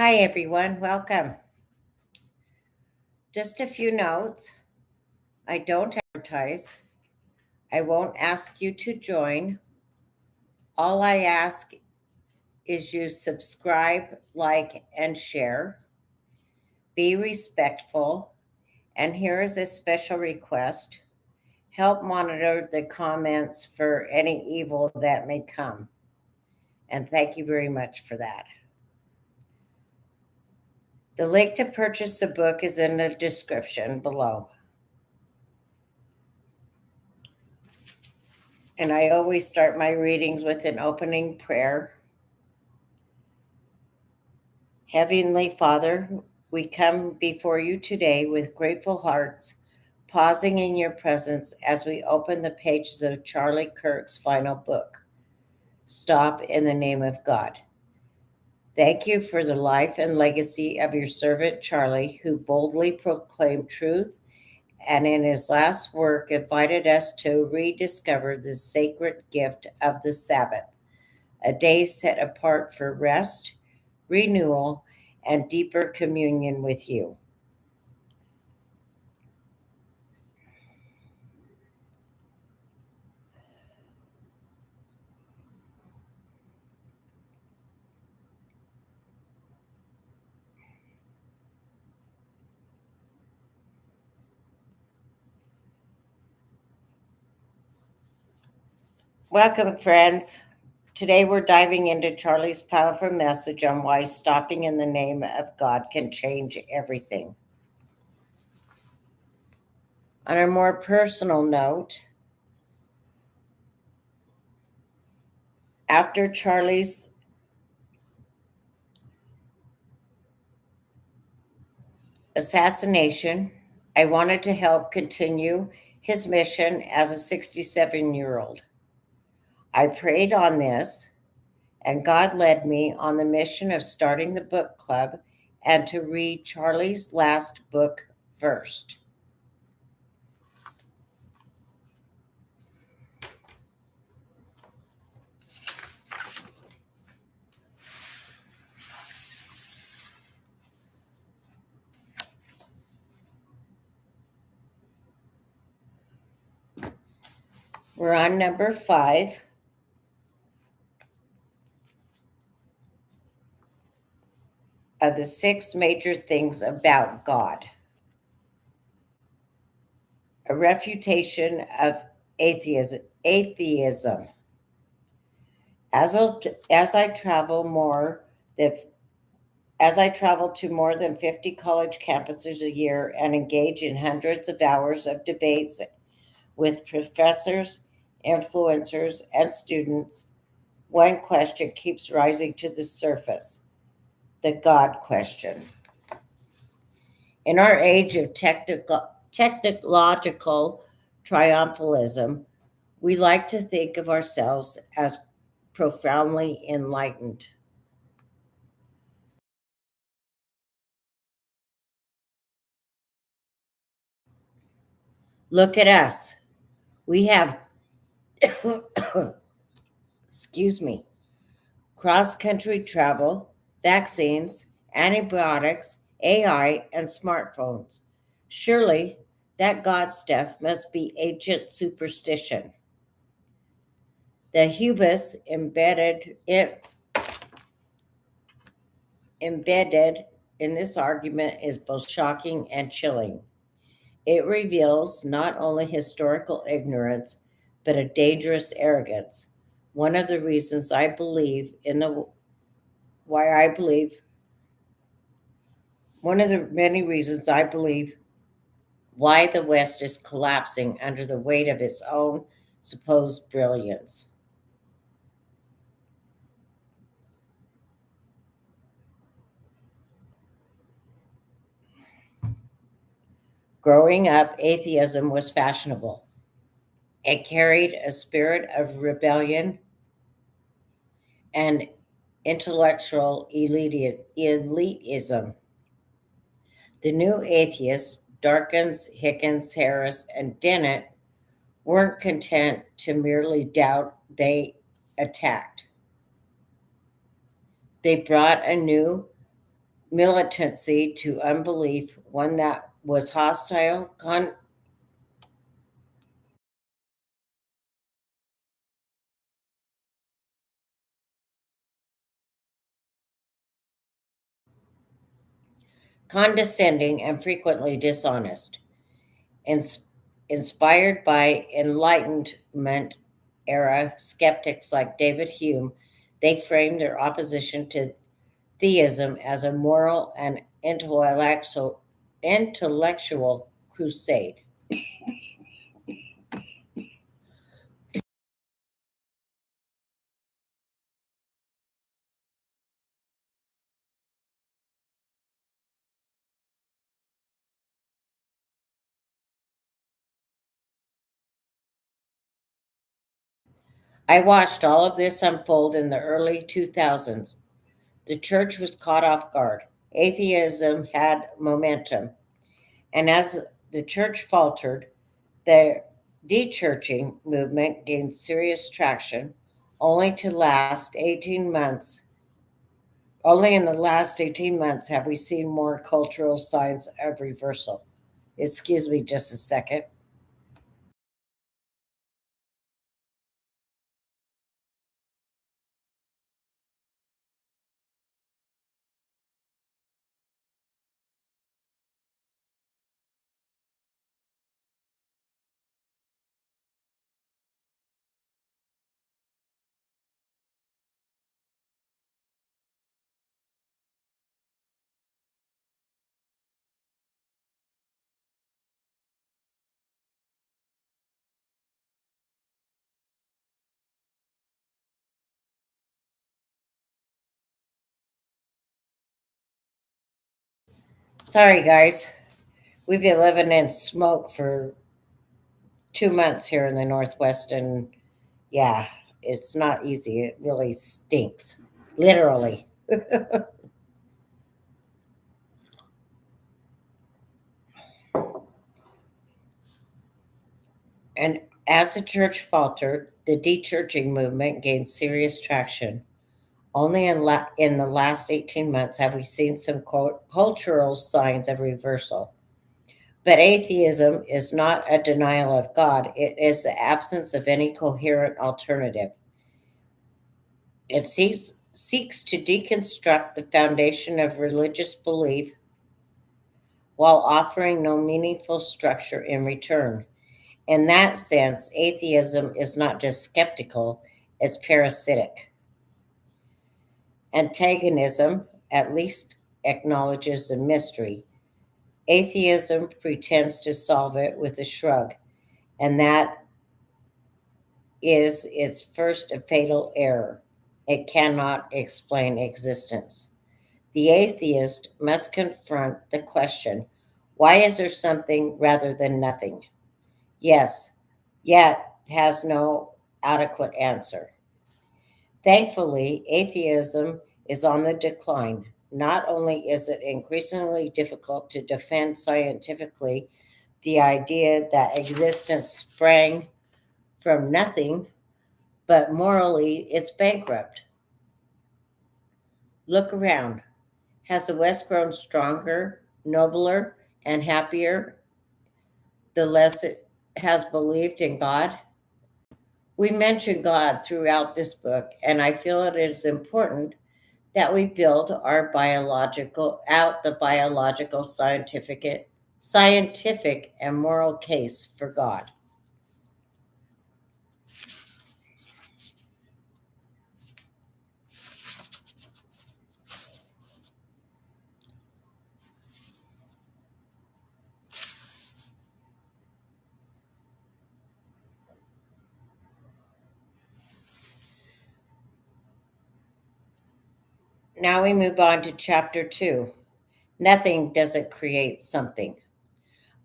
Hi, everyone. Welcome. Just a few notes. I don't advertise. I won't ask you to join. All I ask is you subscribe, like, and share. Be respectful. And here is a special request help monitor the comments for any evil that may come. And thank you very much for that. The link to purchase the book is in the description below. And I always start my readings with an opening prayer. Heavenly Father, we come before you today with grateful hearts, pausing in your presence as we open the pages of Charlie Kirk's final book, Stop in the Name of God. Thank you for the life and legacy of your servant Charlie, who boldly proclaimed truth and in his last work invited us to rediscover the sacred gift of the Sabbath, a day set apart for rest, renewal, and deeper communion with you. Welcome, friends. Today we're diving into Charlie's powerful message on why stopping in the name of God can change everything. On a more personal note, after Charlie's assassination, I wanted to help continue his mission as a 67-year-old. I prayed on this, and God led me on the mission of starting the book club and to read Charlie's last book first. We're on number 5 of the 6 major things about God. A refutation of atheism. As I travel more than as I travel to more than 50 college campuses a year and engage in hundreds of hours of debates with professors, influencers, and students, one question keeps rising to the surface: the God question. In our age of technological triumphalism, we like to think of ourselves as profoundly enlightened. Look at us. We have, excuse me, cross country travel, vaccines, antibiotics, AI, and smartphones. Surely that God stuff must be ancient superstition. The hubris embedded in this argument is both shocking and chilling. It reveals not only historical ignorance, but a dangerous arrogance. One of the reasons I believe in the why I believe One of the many reasons I believe why the West is collapsing under the weight of its own supposed brilliance. Growing up, atheism was fashionable. It carried a spirit of rebellion and intellectual elitism. The new atheists, Dawkins, Hickens, Harris, and Dennett, weren't content to merely doubt, they attacked. They brought a new militancy to unbelief, one that was hostile, condescending, and frequently dishonest. Ins- Inspired by Enlightenment era skeptics like David Hume, they framed their opposition to theism as a moral and intellectual crusade. I watched all of this unfold in the early 2000s. The church was caught off guard. Atheism had momentum. And as the church faltered, the de-churching movement gained serious traction, only to last 18 months. Only in the last 18 months have we seen more cultural signs of reversal. Excuse me just a second. Sorry, guys. We've been living in smoke for 2 months here in the Northwest, and yeah, it's not easy. It really stinks, literally. And as the church faltered, the de-churching movement gained serious traction. Only in the last 18 months have we seen some cultural signs of reversal. But atheism is not a denial of God, it is the absence of any coherent alternative. It seeks to deconstruct the foundation of religious belief while offering no meaningful structure in return. In that sense, atheism is not just skeptical, it's parasitic. Antagonism at least acknowledges the mystery. Atheism pretends to solve it with a shrug, and that is its first fatal error. It cannot explain existence. The atheist must confront the question, why is there something rather than nothing? Yes, yet has no adequate answer. Thankfully, atheism is on the decline. Not only is it increasingly difficult to defend scientifically the idea that existence sprang from nothing, but morally it's bankrupt. Look around. Has the West grown stronger, nobler, and happier the less it has believed in God? We mention God throughout this book, and I feel it is important that we build our biological out the biological scientific and moral case for God. Now we move on to chapter 2. Nothing doesn't create something.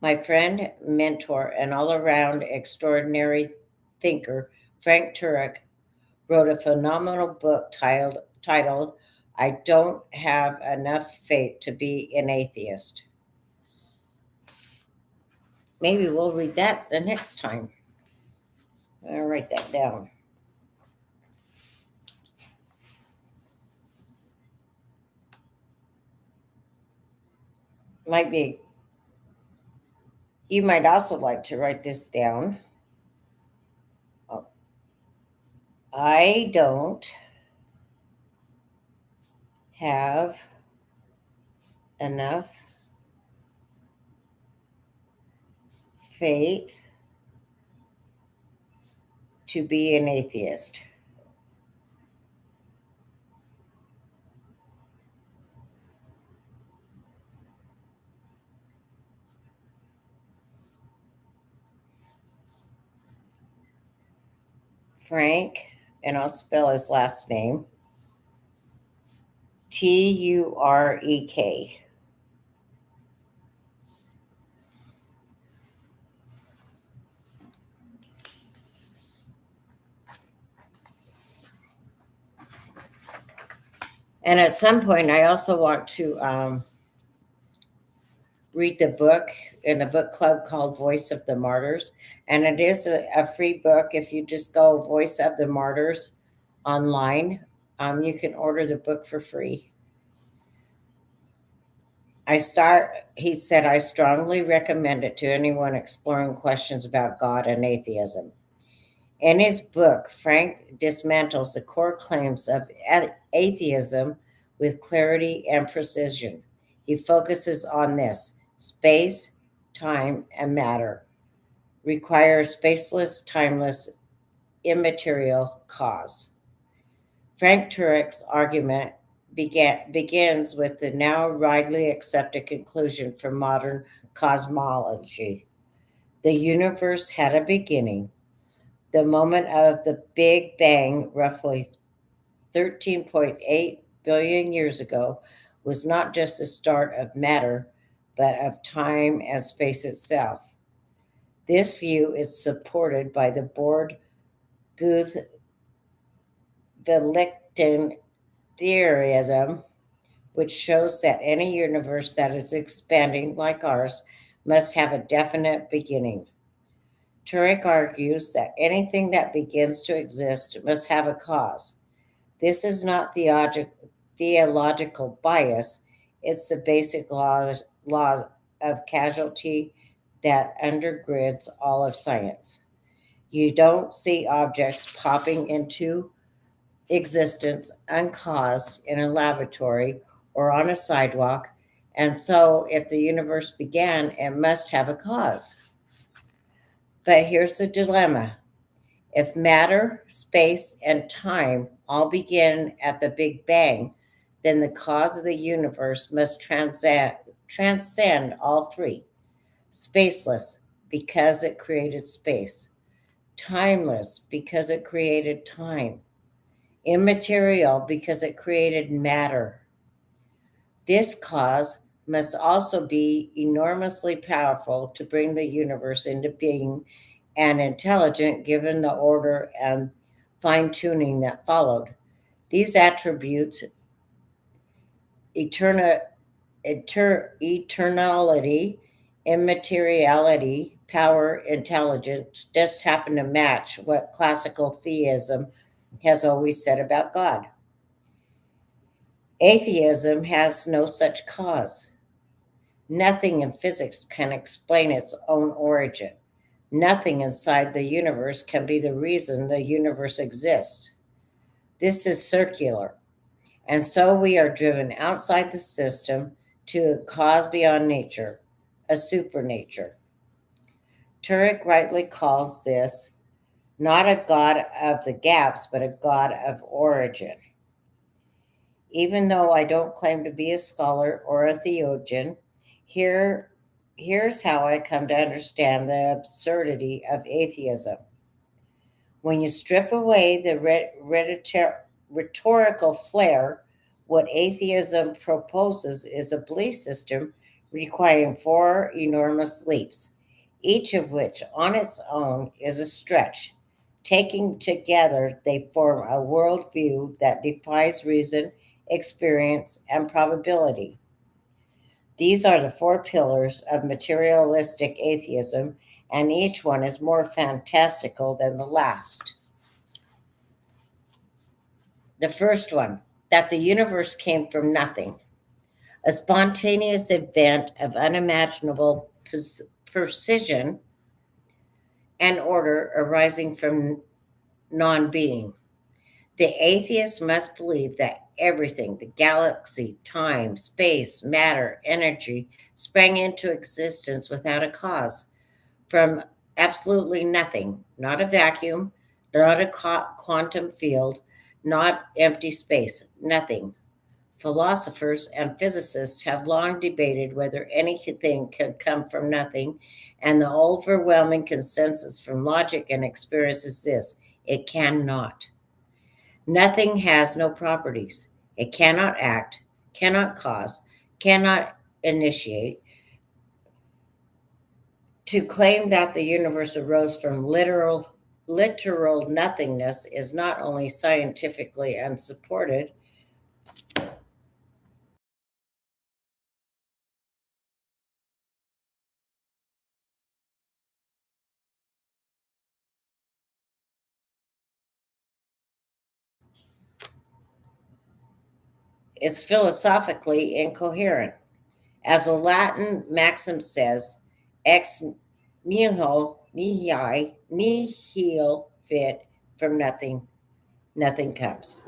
My friend, mentor, and all around extraordinary thinker, Frank Turek, wrote a phenomenal book titled I Don't Have Enough Faith to Be an Atheist. Maybe we'll read that the next time. I'll write that down. might be, you might also like to write this down. I don't have enough faith to be an atheist. Frank, and I'll spell his last name, Turek. And at some point, I also want to read the book in the book club called Voice of the Martyrs. And it is a free book. If you just go Voice of the Martyrs online, you can order the book for free. He said, I strongly recommend it to anyone exploring questions about God and atheism. In his book, Frank dismantles the core claims of atheism with clarity and precision. He focuses on this: space, time, and matter require spaceless, timeless, immaterial cause. Frank Turek's argument begins with the now widely accepted conclusion from modern cosmology. The universe had a beginning. The moment of the Big Bang, roughly 13.8 billion years ago, was not just the start of matter, but of time and space itself. This view is supported by the Borde Guth Viglichten theorism, which shows that any universe that is expanding like ours must have a definite beginning. Turek argues that anything that begins to exist must have a cause. This is not theological bias, it's the basic laws of causality that undergirds all of science. You don't see objects popping into existence uncaused in a laboratory or on a sidewalk, and so if the universe began, it must have a cause. But here's the dilemma: if matter, space, and time all begin at the Big Bang, then the cause of the universe must transcend all three: spaceless, because it created space; timeless, because it created time; immaterial, because it created matter. This cause must also be enormously powerful to bring the universe into being and intelligent, given the order and fine tuning that followed. These attributes, eternality, immateriality, power, intelligence, just happen to match what classical theism has always said about God. Atheism has no such cause. Nothing in physics can explain its own origin. Nothing inside the universe can be the reason the universe exists. This is circular, and so we are driven outside the system to a cause beyond nature, a supernature. Turek rightly calls this not a God of the gaps, but a God of origin. Even though I don't claim to be a scholar or a theologian, here's how I come to understand the absurdity of atheism. When you strip away the rhetorical flair, what atheism proposes is a belief system requiring four enormous leaps, each of which on its own is a stretch. Taken together, they form a worldview that defies reason, experience, and probability. These are the four pillars of materialistic atheism, and each one is more fantastical than the last. The first one, that the universe came from nothing. a spontaneous event of unimaginable precision and order arising from non being. The atheist must believe that everything, the galaxy, time, space, matter, energy, sprang into existence without a cause, from absolutely nothing, not a vacuum, not a quantum field, not empty space, nothing. Philosophers and physicists have long debated whether anything can come from nothing, and the overwhelming consensus from logic and experience is this: it cannot. Nothing has no properties. It cannot act, cannot cause, cannot initiate. To claim that the universe arose from literal nothingness is not only scientifically unsupported, it's philosophically incoherent. As a Latin maxim says, ex nihilo nihil fit, from nothing, nothing comes.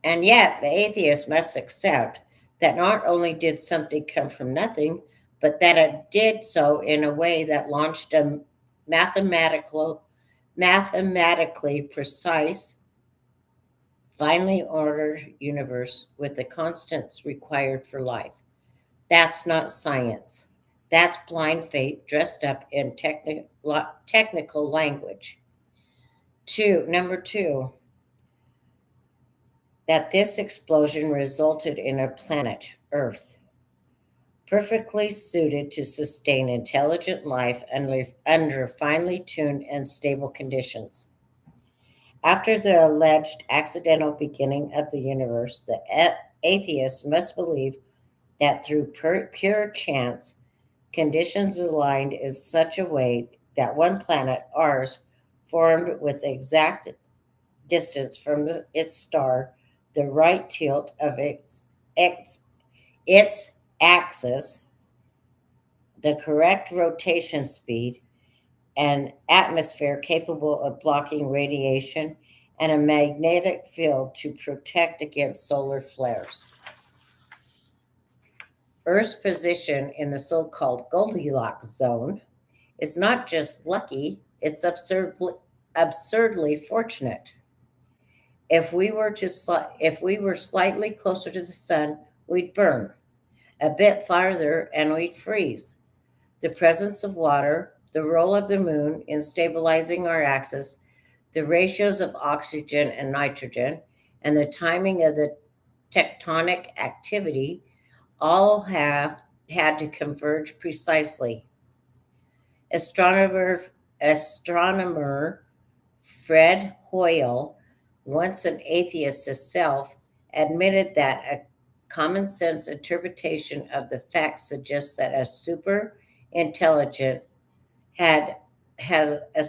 And yet, the atheist must accept that not only did something come from nothing, but that it did so in a way that launched a mathematical, mathematically precise, finely ordered universe with the constants required for life. That's not science. That's blind faith dressed up in technical language. Number two, that this explosion resulted in a planet, Earth, perfectly suited to sustain intelligent life under finely tuned and stable conditions. After the alleged accidental beginning of the universe, the atheist must believe that through pure chance, conditions aligned in such a way that one planet, ours, formed with exact distance from its star, the right tilt of its axis, the correct rotation speed, an atmosphere capable of blocking radiation, and a magnetic field to protect against solar flares. Earth's position in the so called Goldilocks zone is not just lucky, it's absurdly fortunate. If we were slightly closer to the sun, we'd burn. A bit farther and we'd freeze. The presence of water, the role of the moon in stabilizing our axis, the ratios of oxygen and nitrogen, and the timing of the tectonic activity all have had to converge precisely. Astronomer, astronomer Fred Hoyle, once an atheist himself, admitted that a common sense interpretation of the facts suggests that a super intelligent had has a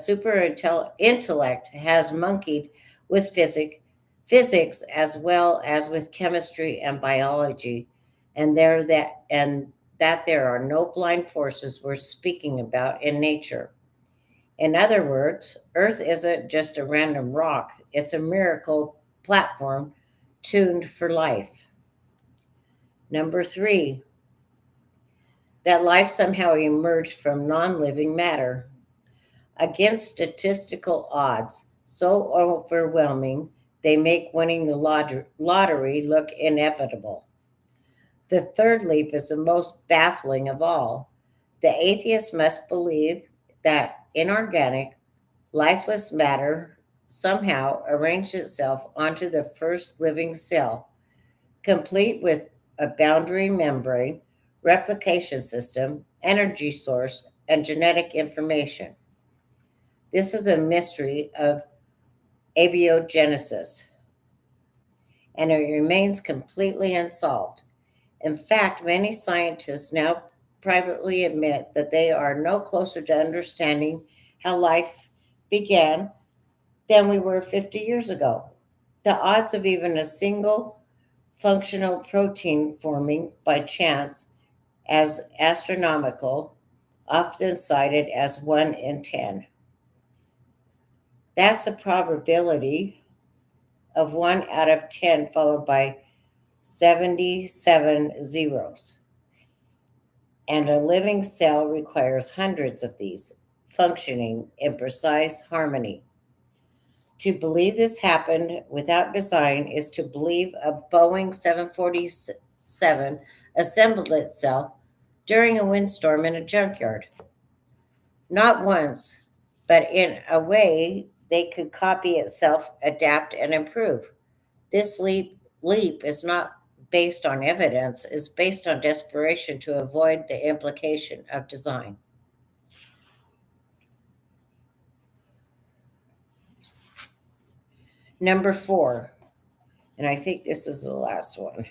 intellect has monkeyed with physics as well as with chemistry and biology, and that there are no blind forces we're speaking about in nature. In other words, Earth isn't just a random rock, it's a miracle platform tuned for life. Number three, that life somehow emerged from non living matter. Against statistical odds so overwhelming they make winning the lottery look inevitable. The third leap is the most baffling of all. The atheist must believe that inorganic, lifeless matter somehow arranged itself onto the first living cell, complete with a boundary membrane, replication system, energy source, and genetic information. This is a mystery of abiogenesis, and it remains completely unsolved. In fact, many scientists now privately admit that they are no closer to understanding how life began than we were 50 years ago. The odds of even a single functional protein forming by chance as astronomical, often cited as 1 in 10. That's a probability of 1 out of 10 followed by 77 zeros. And a living cell requires hundreds of these, functioning in precise harmony. To believe this happened without design is to believe a Boeing 747 assembled itself during a windstorm in a junkyard. Not once, but in a way they could copy itself, adapt, and improve. This leap is not based on evidence, it's based on desperation to avoid the implication of design. Number 4, and I think this is the last one.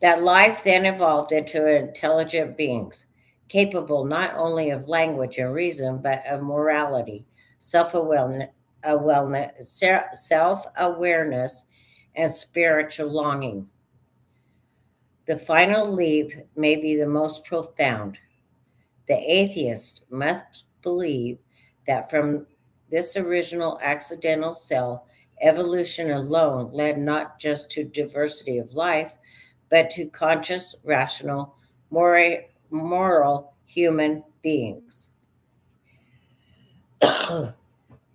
That life then evolved into intelligent beings, capable not only of language and reason, but of morality, self-awareness, self-awareness, and spiritual longing. The final leap may be the most profound. The atheist must believe that from this original accidental cell, evolution alone led not just to diversity of life, but to conscious, rational, moral human beings.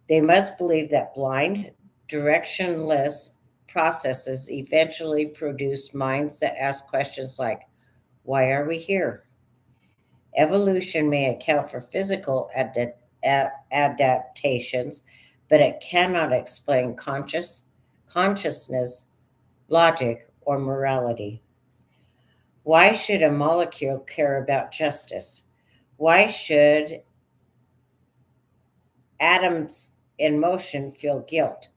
They must believe that blind, directionless processes eventually produce minds that ask questions like, why are we here? Evolution may account for physical adaptations, but it cannot explain consciousness, logic, or morality. Why should a molecule care about justice? Why should atoms in motion feel guilt,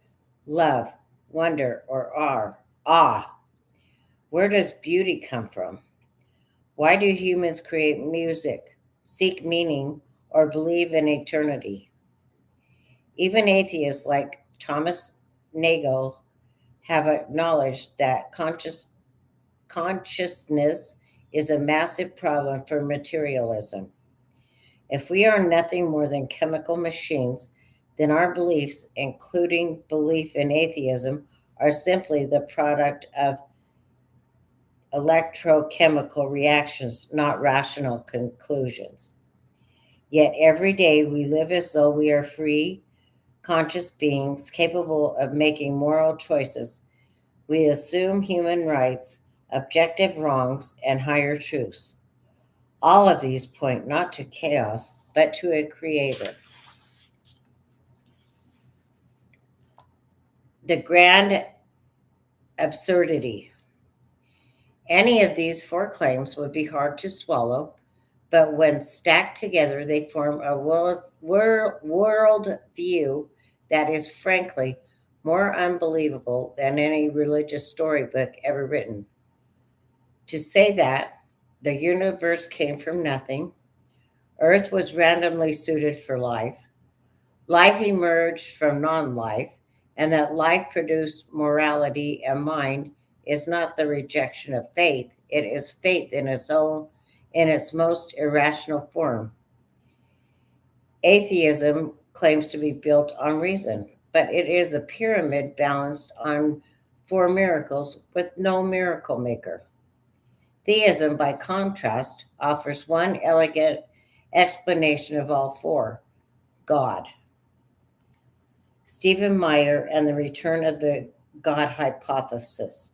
love, wonder, or awe? Where does beauty come from? Why do humans create music, seek meaning, or believe in eternity? Even atheists like Thomas Nagel have acknowledged that consciousness is a massive problem for materialism. If we are nothing more than chemical machines, then our beliefs, including belief in atheism, are simply the product of electrochemical reactions, not rational conclusions. Yet every day we live as though we are free, conscious beings capable of making moral choices. We assume human rights, objective wrongs, and higher truths. All of these point not to chaos, but to a creator. The grand absurdity. Any of these 4 claims would be hard to swallow, but when stacked together, they form a world view that is frankly more unbelievable than any religious storybook ever written. To say that the universe came from nothing, Earth was randomly suited for life, life emerged from non life, and that life produced morality and mind is not the rejection of faith, it is faith in its most irrational form. Atheism claims to be built on reason, but it is a pyramid balanced on 4 miracles with no miracle maker. Theism, by contrast, offers one elegant explanation of all 4: God. Stephen Meyer and the Return of the God Hypothesis.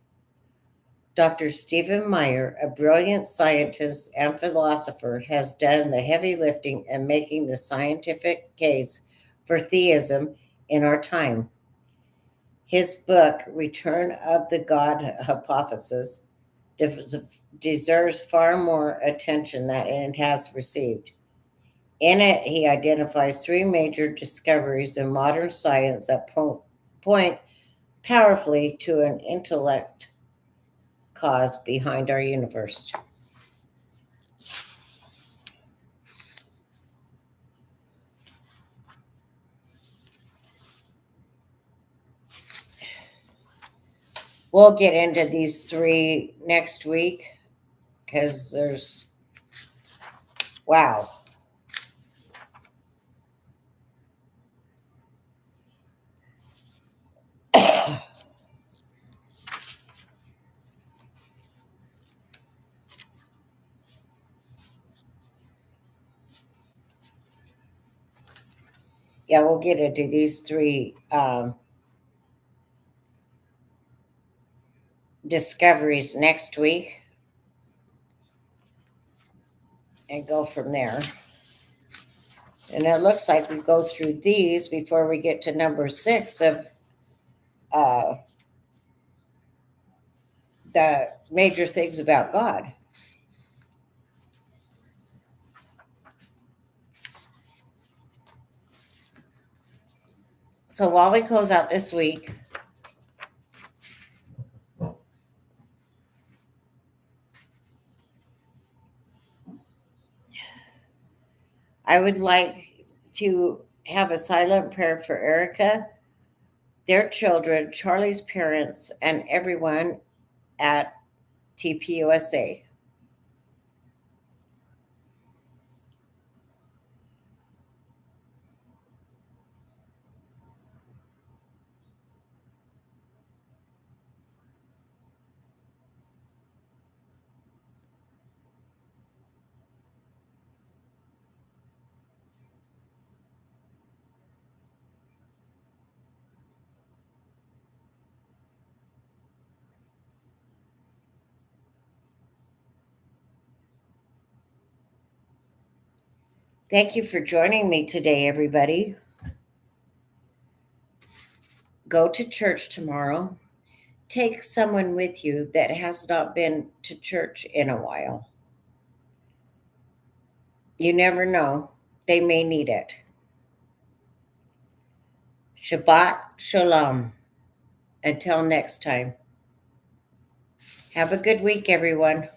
Dr. Stephen Meyer, a brilliant scientist and philosopher, has done the heavy lifting in making the scientific case for theism in our time. His book, Return of the God Hypothesis, deserves far more attention than it has received. In it, he identifies 3 major discoveries in modern science that point powerfully to an intellect cause behind our universe. We'll get into these three next week because wow. Yeah, we'll get into these three discoveries next week and go from there. And it looks like we go through these before we get to number 6 of uh, the major things about God. So while we close out this week, I would like to have a silent prayer for Erica, their children, Charlie's parents, and everyone at TPUSA. Thank you for joining me today, everybody. Go to church tomorrow. Take someone with you that has not been to church in a while. You never know, they may need it. Shabbat Shalom. Until next time. Have a good week, everyone.